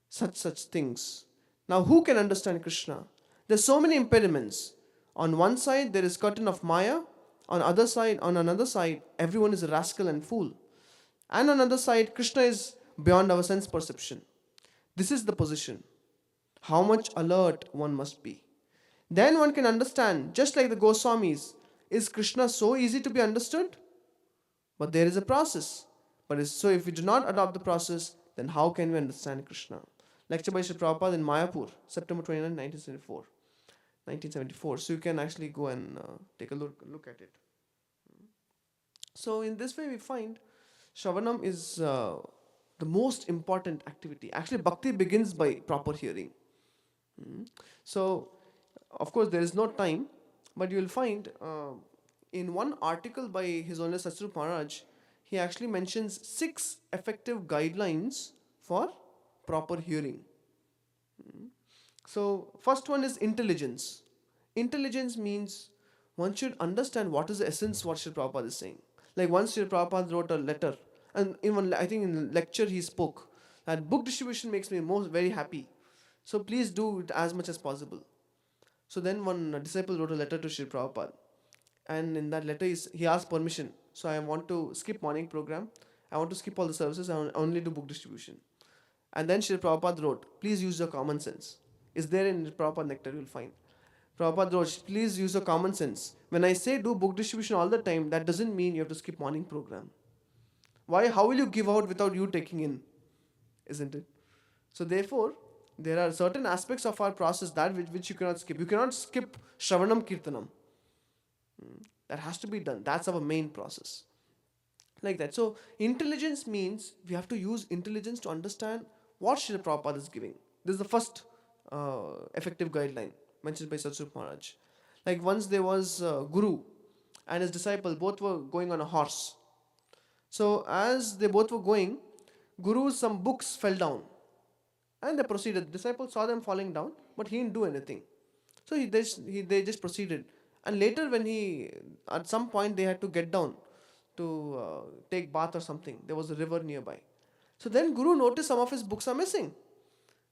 Such things. Now, who can understand Krishna? There's so many impediments. On one side, there is curtain of Maya. On another side, everyone is a rascal and fool. And on another side, Krishna is beyond our sense perception. This is the position. How much alert one must be. Then one can understand, just like the Goswamis, is Krishna so easy to be understood? But there is a process. So if we do not adopt the process, then how can we understand Krishna? Lecture by Sri Prabhupada in Mayapur, September 29, 1974. So you can actually go and take a look at it. So in this way we find Shravanam is the most important activity. Actually, bhakti begins by proper hearing. So, of course, there is no time, but you will find in one article by His Holiness Satsrup Maharaj, he actually mentions 6 effective guidelines for proper hearing. So, first one is intelligence. Intelligence means one should understand what is the essence what Sri Prabhupada is saying. Like once Sri Prabhupada wrote a letter, and even I think in the lecture he spoke that book distribution makes me very happy. So please do it as much as possible. So then one disciple wrote a letter to Sri Prabhupada. And in that letter he asked permission. So I want to skip morning program. I want to skip all the services. I only do book distribution. And then Sri Prabhupada wrote, please use your common sense. Is there in Prabhupada Nectar you will find. Prabhupada wrote, please use your common sense. When I say do book distribution all the time, that doesn't mean you have to skip morning program. Why? How will you give out without you taking in? Isn't it? So therefore, there are certain aspects of our process that which you cannot skip. You cannot skip Shravanam Kirtanam. That has to be done. That's our main process. Like that. So intelligence means we have to use intelligence to understand what Srila Prabhupada is giving. This is the first effective guideline mentioned by Satsrup Maharaj. Like once there was Guru and his disciple, both were going on a horse. So as they both were going, some books fell down. And they proceeded. The disciples saw them falling down, but he didn't do anything. So they just proceeded. And later when at some point they had to get down to take bath or something. There was a river nearby. So then Guru noticed some of his books are missing.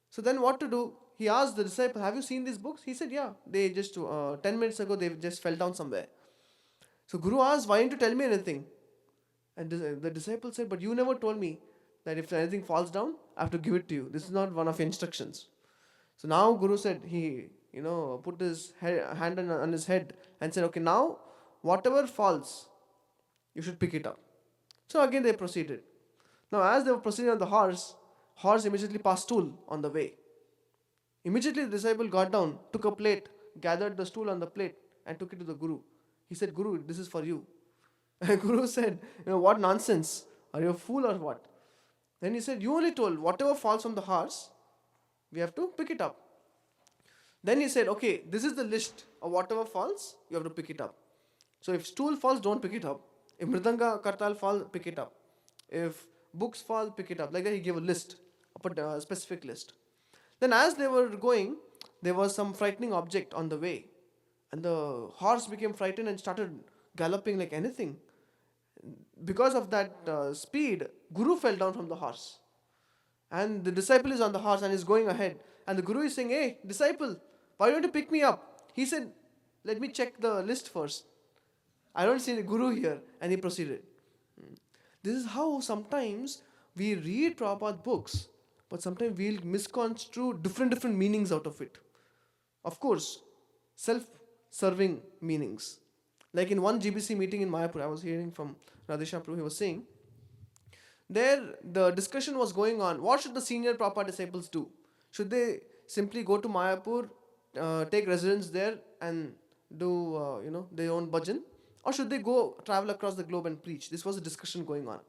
So then what to do? He asked the disciple, have you seen these books? He said, yeah, they just 10 minutes ago they just fell down somewhere. So Guru asked, why didn't you tell me anything? And the disciple said, but you never told me that if anything falls down, I have to give it to you. This is not one of your instructions. So now Guru said, he put his hand on his head and said, okay, now whatever falls, you should pick it up. So again they proceeded. Now as they were proceeding on the horse immediately passed stool on the way. Immediately the disciple got down, took a plate, gathered the stool on the plate and took it to the Guru. He said, Guru, this is for you. And Guru said, what nonsense? Are you a fool or what? Then he said, you only told whatever falls from the horse, we have to pick it up. Then he said, okay, this is the list of whatever falls, you have to pick it up. So if stool falls, don't pick it up. If mridanga kartal falls, pick it up. If books fall, pick it up. Like that he gave a list, a specific list. Then as they were going, there was some frightening object on the way. And the horse became frightened and started galloping like anything. Because of that speed, Guru fell down from the horse. And the disciple is on the horse and is going ahead. And the Guru is saying, hey, disciple, why don't you pick me up? He said, let me check the list first. I don't see the Guru here. And he proceeded. This is how sometimes we read Prabhupada books, but sometimes we'll misconstrue different meanings out of it. Of course, self-serving meanings. Like in one GBC meeting in Mayapur, I was hearing from Radhesha Prabhu, he was saying, there the discussion was going on, what should the senior Prabhupada disciples do? Should they simply go to Mayapur, take residence there and do their own bhajan? Or should they go travel across the globe and preach? This was a discussion going on.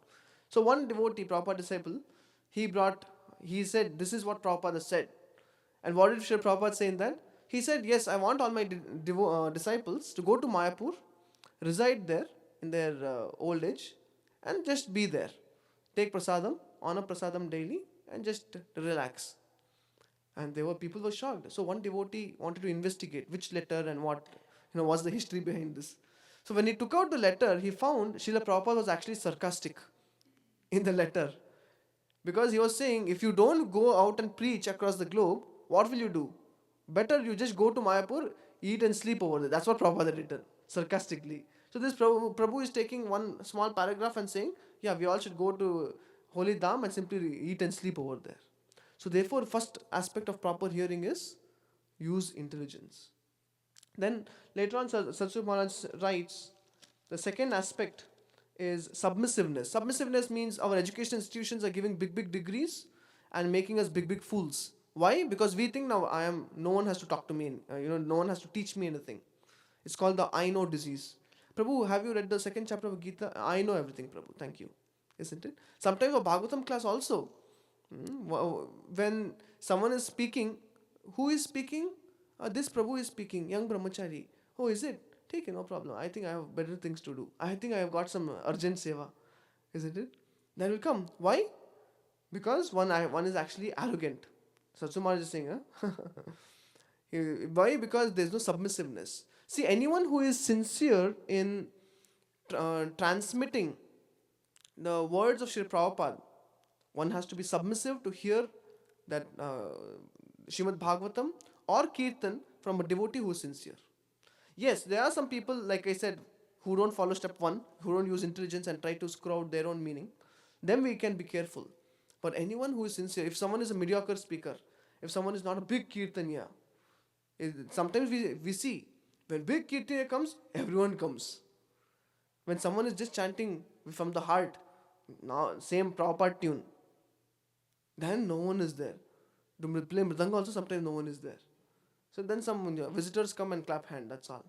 So one devotee, Prabhupada disciple, he said, this is what Prabhupada said. And what did Srila Prabhupada say in that? He said, yes, I want all my disciples to go to Mayapur, reside there in their old age, and just be there. Take prasadam, honor prasadam daily, and just relax. And people were shocked. So one devotee wanted to investigate which letter and what's the history behind this. So when he took out the letter, he found Srila Prabhupada was actually sarcastic in the letter. Because he was saying, if you don't go out and preach across the globe, what will you do? Better you just go to Mayapur, eat and sleep over there. That's what Prabhupada had written, sarcastically. So this Prabhu is taking one small paragraph and saying, yeah, we all should go to Holy Dham and simply eat and sleep over there. So therefore, first aspect of proper hearing is use intelligence. Then later on, Satguru Maharaj writes, the second aspect is submissiveness. Submissiveness means our education institutions are giving big degrees and making us big fools. Why? Because we think now no one has to talk to me, no one has to teach me anything. It's called the I know disease. Prabhu, have you read the second chapter of Gita? I know everything, Prabhu. Thank you. Isn't it? Sometimes a Bhagavatam class also, when someone is speaking, who is speaking? This Prabhu is speaking, young brahmachari. Oh, is it? Take it, no problem. I think I have better things to do. I think I have got some urgent seva. Isn't it? That will come. Why? Because one is actually arrogant. Satguru Maharaj is saying, why? Because there is no submissiveness. See, anyone who is sincere in transmitting the words of Srila Prabhupada, one has to be submissive to hear that Srimad Bhagavatam or Kirtan from a devotee who is sincere. Yes, there are some people, like I said, who don't follow step 1, who don't use intelligence and try to screw out their own meaning. Then we can be careful. But anyone who is sincere, if someone is a mediocre speaker, if someone is not a big Kirtaniya, sometimes we see, when big Kirtaniya comes, everyone comes. When someone is just chanting from the heart, now same proper tune, then no one is there. To play mridanga also, sometimes no one is there. So then some visitors come and clap hand, that's all.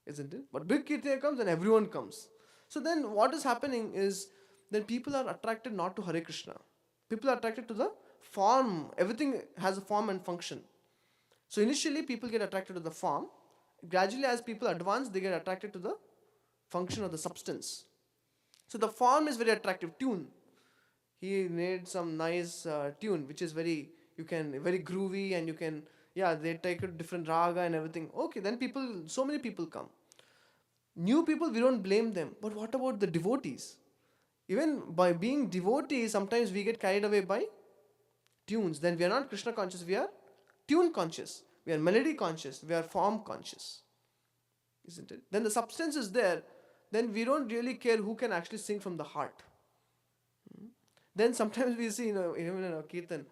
Isn't it? But big Kirtaniya comes and everyone comes. So then what is happening is, then people are attracted not to Hare Krishna. People are attracted to the form. Everything has a form and function. So initially people get attracted to the form. Gradually as people advance, they get attracted to the function of the substance. So the form is very attractive. Tune. He made some nice tune which is very groovy, and you can, they take a different raga and everything. Okay, then so many people come. New people, we don't blame them. But what about the devotees? Even by being devotees, sometimes we get carried away by tunes. Then we are not Krishna conscious, we are tune conscious. We are melody conscious, we are form conscious. Isn't it? Then the substance is there, then we don't really care who can actually sing from the heart. Then sometimes we see, even in a kirtan,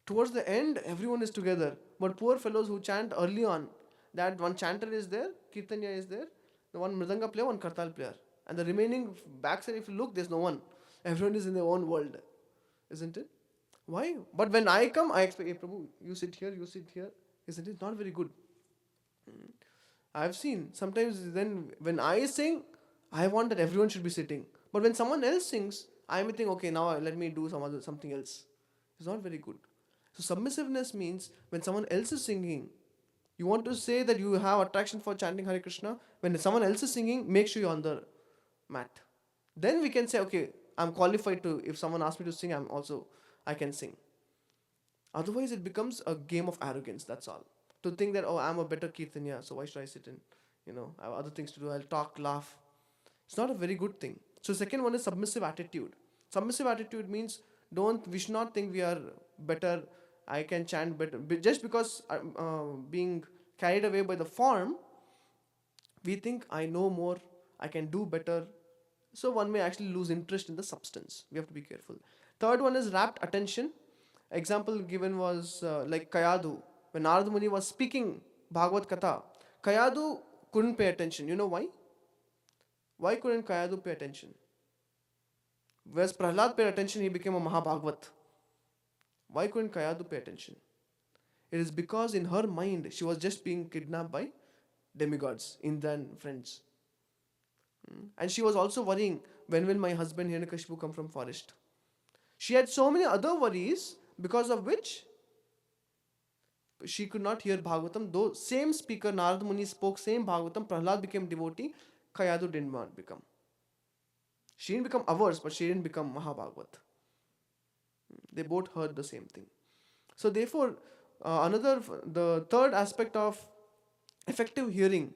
Towards the end, everyone is together. But poor fellows who chant early on, that one chanter is there, Kirtanya is there, the one Mridanga player, one Kartal player. And the remaining backside, if you look, there's no one. Everyone is in their own world. Isn't it? Why? But when I come, I expect, hey Prabhu, you sit here, you sit here. Isn't it? Not very good. I've seen sometimes then when I sing, I want that everyone should be sitting. But when someone else sings, I may think, okay, now let me do something else. It's not very good. So submissiveness means when someone else is singing, you want to say that you have attraction for chanting Hare Krishna. When someone else is singing, make sure you're on the mat. Then we can say, okay, I'm qualified to, if someone asks me to sing, I can sing. Otherwise, it becomes a game of arrogance, that's all. To think that, oh, I'm a better Kirtanya, so why should I sit in? I have other things to do, I'll talk, laugh. It's not a very good thing. So second one is submissive attitude. Submissive attitude means we should not think we are better, I can chant better. Just because being carried away by the form, we think I know more, I can do better. So one may actually lose interest in the substance. We have to be careful. Third one is rapt attention. Example given was like Kayadu. When Narada Muni was speaking Bhagavad Katha, Kayadu couldn't pay attention. You know why? Why couldn't Kayadu pay attention? Whereas Prahlad paid attention, he became a Mahabhagavat. Why couldn't Kayadu pay attention? It is because in her mind, she was just being kidnapped by demigods, Indra and friends. And she was also worrying, when will my husband Hiranyakashipu come from forest? She had so many other worries, because of which she could not hear Bhagavatam. Though same speaker, Narada Muni spoke same Bhagavatam, Prahlad became devotee, Kayadu did not become. She didn't become averse, but she didn't become Mahabhagavat. They both heard the same thing. So therefore, the third aspect of effective hearing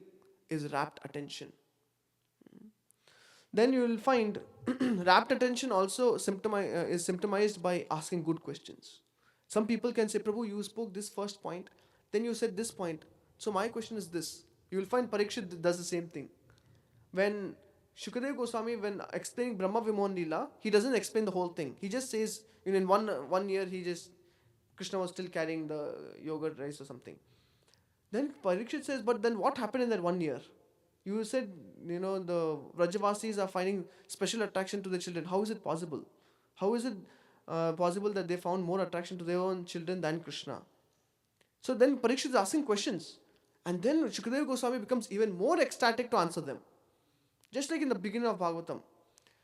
is rapt attention. Then you will find rapt attention also is symptomized by asking good questions. Some people can say, Prabhu, you spoke this first point, then you said this point. So my question is this. You will find Parikshit does the same thing. When Shukadeva Goswami, when explaining Brahma Vimohan Leela, he doesn't explain the whole thing. He just says, in one year, Krishna was still carrying the yogurt rice or something. Then Parikshit says, but then what happened in that 1 year? You said, the Vrajavasis are finding special attraction to the children. How is it possible? How is it possible that they found more attraction to their own children than Krishna? So then Parikshit is asking questions. And then Shukadeva Goswami becomes even more ecstatic to answer them. Just like in the beginning of Bhagavatam.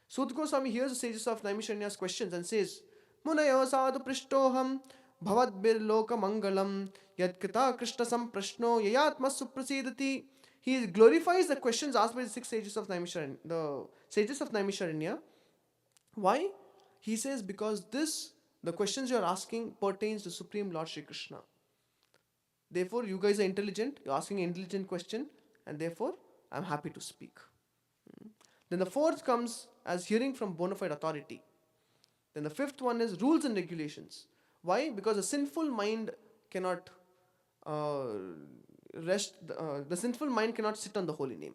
Sut Goswami hears the sages of Naimisharnya's questions and says, Munayo sadhu prishtoham bhavadbir loka mangalam yadkita krishna samprashno yayatma suprasidati. He glorifies the questions asked by the six sages of Naimisharanya, the sages of Naimisharanya. Why? He says, because the questions you are asking pertains to Supreme Lord Shri Krishna. Therefore, you guys are intelligent, you're asking an intelligent question, and therefore, I'm happy to speak. Then the fourth comes as hearing from bona fide authority. Then the fifth one is rules and regulations. Why? Because a sinful mind cannot the sinful mind cannot sit on the holy name.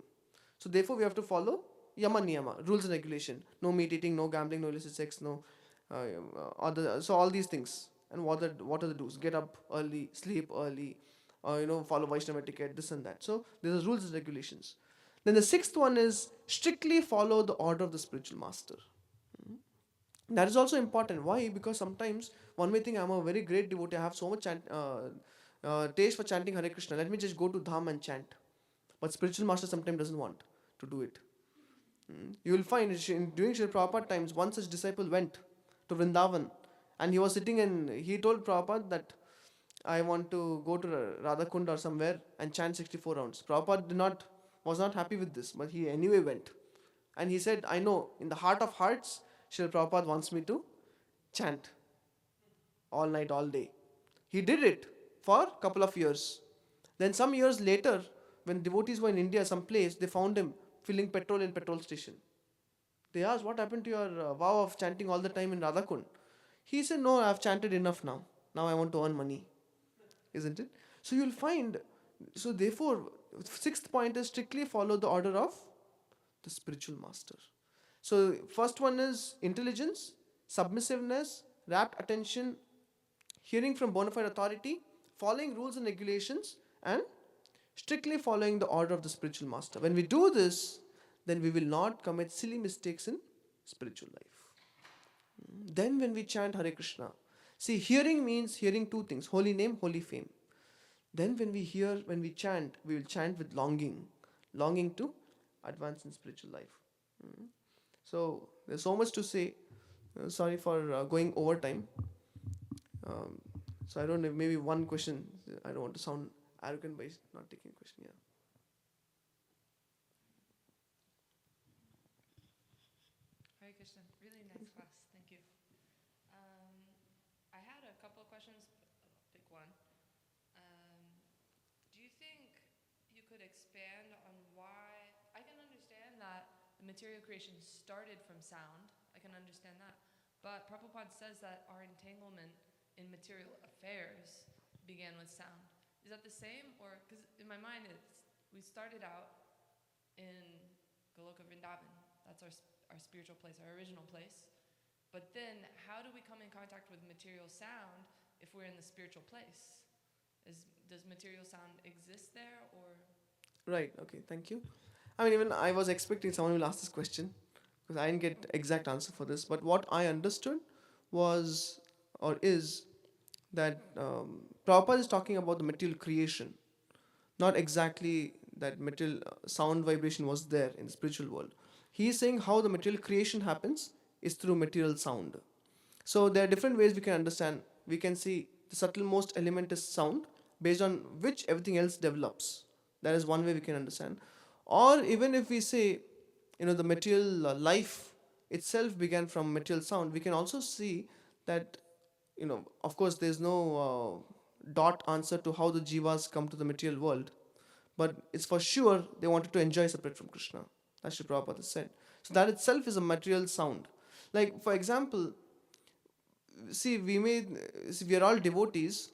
So therefore we have to follow yama niyama, rules and regulation. No meat eating, no gambling, no illicit sex, so all these things. And what are the do's? Get up early, sleep early, follow Vaishnava etiquette, this and that. So there's rules and regulations. Then the sixth one is strictly follow the order of the spiritual master. That is also important. Why? Because sometimes one may think I'm a very great devotee, I have so much taste for chanting Hare Krishna, let me just go to Dham and chant. But spiritual master sometimes doesn't want to do it. You will find during Srila Prabhupada times, one such disciple went to Vrindavan and he was sitting and he told Prabhupada that I want to go to Radhakund or somewhere and chant 64 rounds. Prabhupada was not happy with this, but he anyway went. And he said, I know, in the heart of hearts, Srila Prabhupada wants me to chant all night, all day. He did it for a couple of years. Then some years later, when devotees were in India, some place, they found him filling petrol in petrol station. They asked, what happened to your vow of chanting all the time in Radhakund? He said, no, I have chanted enough now. Now I want to earn money. Isn't it? So you'll find, so therefore, sixth point is strictly follow the order of the spiritual master. So first one is intelligence, submissiveness, rapt attention, hearing from bona fide authority, following rules and regulations, and strictly following the order of the spiritual master. When we do this, then we will not commit silly mistakes in spiritual life. Then when we chant Hare Krishna, see, hearing means hearing two things: holy name, holy fame. Then when we chant, we will chant with longing to advance in spiritual life. So there's so much to say. Sorry for going over time. So I don't know, maybe one question. I don't want to sound arrogant by not taking a question. Yeah. Hare Krishna. Really nice class. Thank you. I had a couple of questions, but I'll pick one. Do you think you could expand on why? I can understand that the material creation started from sound. I can understand that. But Prabhupada says that our entanglement in material affairs began with sound. Is that the same? Or, because in my mind, we started out in Goloka Vrindavan. That's our spiritual place, our original place. But then, how do we come in contact with material sound if we're in the spiritual place? Does material sound exist there, or? Right. Okay. Thank you. I mean, even I was expecting someone will ask this question because I didn't get exact answer for this. But what I understood was or is that Prabhupada is talking about the material creation, not exactly that material sound vibration was there in the spiritual world. He is saying how the material creation happens is through material sound. So there are different ways we can understand. We can see the subtlemost element is sound, based on which everything else develops. That is one way we can understand. Or even if we say, the material life itself began from material sound, we can also see that, of course, there's no dot answer to how the jivas come to the material world. But it's for sure they wanted to enjoy separate from Krishna. That's what Prabhupada said. So that itself is a material sound. Like, for example, see, we are all devotees,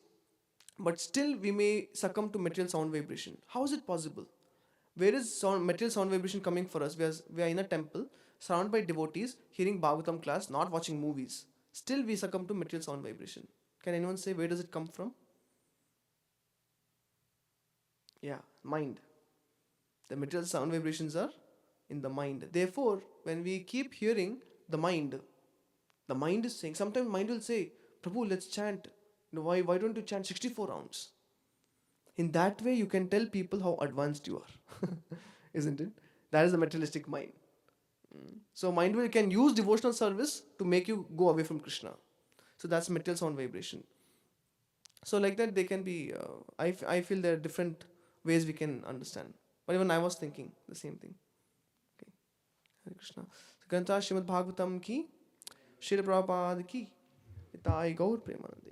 but still we may succumb to material sound vibration. How is it possible? Where is material sound vibration coming for us? We are in a temple, surrounded by devotees, hearing Bhagavatam class, not watching movies. Still we succumb to material sound vibration. Can anyone say where does it come from? Yeah, mind. The material sound vibrations are in the mind. Therefore, when we keep hearing the mind is saying, sometimes mind will say, Prabhu, let's chant. Why don't you chant 64 rounds? In that way, you can tell people how advanced you are. Isn't it? That is the materialistic mind. So mind can use devotional service to make you go away from Krishna. So that's material sound vibration. So like that, they can be, I feel there are different ways we can understand. But even I was thinking the same thing. Okay. Hare Krishna. So Grantha Srimad Bhagavatam ki, Srila Prabhupada ki, Itai Gaur Premanande.